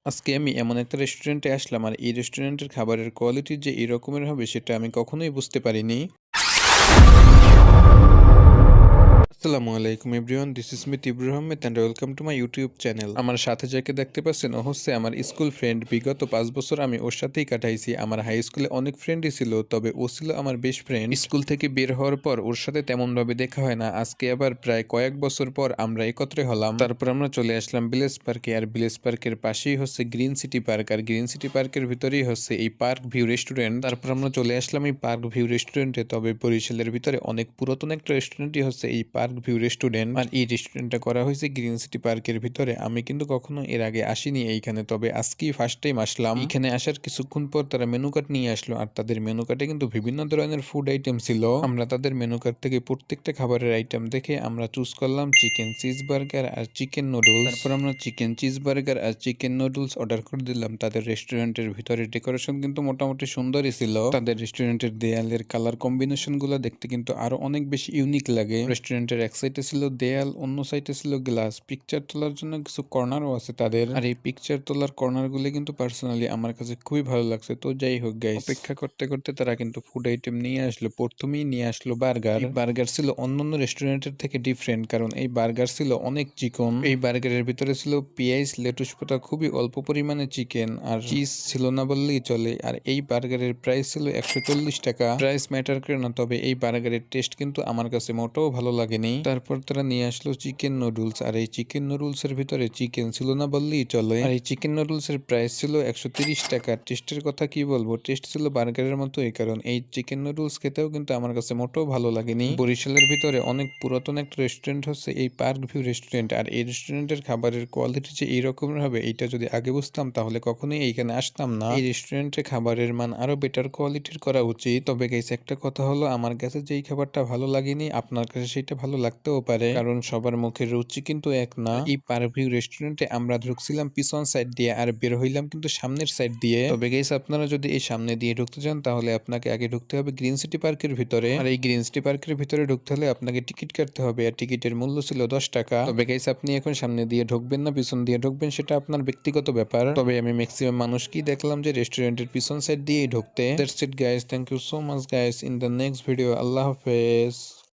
আজকে আমি এমন একটা রেস্টুরেন্টে আসলাম আর এই রেস্টুরেন্টের খাবারের কোয়ালিটি যে এই রকমের হবে সেটা আমি কখনোই বুঝতে পারিনি। আসসালামু আলাইকুম everyone, this is me Tibra Ahmed and welcome to my YouTube channel. আমার সাথে যাকে দেখতে পাচ্ছেন ও হচ্ছে আমার স্কুল ফ্রেন্ড। বিগত 5 বছর আমি ওর সাথেই কাটাইছি। আমার হাই স্কুলে অনেক ফ্রেন্ডই ছিল, তবে ও ছিল আমার বেস্ট ফ্রেন্ড। স্কুল থেকে বের হওয়ার পর ওর সাথে তেমনভাবে দেখা হয় না। আজকে আবার প্রায় কয়েক বছর পর আমরা একত্রে হলাম। তারপর আমরা চলে আসলাম ভিলেজ পার্কে, আর ভিলেজ পার্কের পাশেই হচ্ছে গ্রিন সিটি পার্ক, আর গ্রিন সিটি পার্কের ভিতরেই হচ্ছে এই পার্ক ভিউ রেস্টুরেন্ট। তারপর আমরা চলে আসলাম এই পার্ক ভিউ রেস্টুরেন্টে। তবে বরিশালের ভিতরে অনেক পুরাতন একটা রেস্টুরেন্টই হচ্ছে এই পার্ক ভিউ রেস্টুরেন্ট, আর এই রেস্টুরেন্টটা করা হয়েছে গ্রিন সিটি পার্কের ভিতরে। আমি কিন্তু কখনো এর আগে আসিনি এইখানে, তবে আজকেই ফার্স্ট টাইম আসলাম। এখানে আসার কিছুক্ষণ পর তারা মেনু কার্ড নিয়ে আসলো, আর তাদের মেনু কার্ডে কিন্তু বিভিন্ন ধরনের ফুড আইটেম ছিল। আমরা তাদের মেনু কার্ড থেকে প্রত্যেকটা খাবারের আইটেম দেখে আমরা চুজ করলাম চিকেন চিজ বার্গার আর চিকেন নুডলস। তারপর আমরা চিকেন চিজ বার্গার আর চিকেন নুডলস অর্ডার করে দিলাম। তাদের রেস্টুরেন্টের ভিতরে ডেকোরেশন কিন্তু মোটামুটি সুন্দরই ছিল। তাদের রেস্টুরেন্টের দেয়ালের কালার কম্বিনেশন গুলো দেখতে কিন্তু আরো অনেক বেশি ইউনিক লাগে। রেস্টুরেন্টের এক সাইডে ছিল দেয়াল, অন্য সাইডে ছিল গ্লাস। পিকচার তোলার জন্য কিছু কর্নারও আছে তাদের, আর এই পিকচার তোলার কর্নার গুলো কিন্তু পার্সোনালি আমার কাছে খুবই ভালো লাগছে। তো যাই হোক গাইস, অপেক্ষা করতে করতে তারা কিন্তু ফুড আইটেম নিয়ে আসলো। প্রথমেই নিয়ে আসলো বার্গার। এই বার্গার ছিল অন্যান্য রেস্টুরেন্টের থেকে ডিফারেন্ট, কারণ এই বার্গার ছিল অনেক চিকন। এই বার্গারের ভিতরে ছিল পেঁয়াজ, লেটুস পাতা, খুবই অল্প পরিমাণে চিকেন, আর চিজ ছিল না বললেই চলে। আর এই বার্গারের প্রাইস ছিল 140 টাকা। প্রাইস ম্যাটার করে না, তবে এই বার্গারের টেস্ট কিন্তু আমার কাছে মোটেও ভালো লাগেনি। তারপর তারা নিয়ে আসলো চিকেন নুডলস, আর এই চিকেন নুডলস এর ভিতরে চিকেন ছিল না বললেই চলে। আর এই চিকেন নুডলস এর প্রাইস ছিল 130 টাকা। টেস্টের কথা কি বলবো, টেস্ট ছিল বার্গারের মতোই, কারণ এই চিকেন নুডলস খেতেও কিন্তু আমার কাছে মোটেও ভালো লাগেনি। বরিশালের ভিতরে অনেক পুরাতন একটা রেস্টুরেন্ট হচ্ছে এই পার্ক ভিউ রেস্টুরেন্ট, আর এই রেস্টুরেন্টের খাবারের কোয়ালিটি যে এইরকমের হবে এইটা যদি আগে বুঝতাম তাহলে কখনোই এইখানে আসতাম না। এই রেস্টুরেন্টের খাবারের মান আরো বেটার কোয়ালিটির করা উচিত। তবে গাইস, একটা কথা হলো, আমার কাছে যেই খাবারটা ভালো লাগেনি আপনার কাছে সেটা ভালো লাগতেও পারে, কারণ সবার মুখের রুচি কিন্তু এক না। এই পার্ক ভিউ রেস্টুরেন্টে আমরা ঢুকছিলাম পিছন সাইড দিয়ে, আর বের হইলাম কিন্তু সামনের সাইড দিয়ে। তবে গাইস, আপনারা যদি এই সামনে দিয়ে ঢুকতে চান তাহলে আপনাকে আগে ঢুকতে হবে গ্রিন সিটি পার্কের ভিতরে, আর এই গ্রিন সিটি পার্কের ভিতরে ঢুকতে হলে আপনাকে টিকিট কাটতে হবে, আর টিকিটের মূল্য ছিল 10 টাকা। তবে গাইস, আপনি এখন সামনে দিয়ে ঢুকবেন না পিছন দিয়ে ঢুকবেন সেটা আপনার ব্যক্তিগত ব্যাপার। তবে আমি ম্যাক্সিমাম মানুষকেই দেখলাম যে রেস্টুরেন্টের পিছন সাইড দিয়েই ঢুকতে। That's it guys, thank you so much guys. In the next video, আল্লাহ হাফেজ।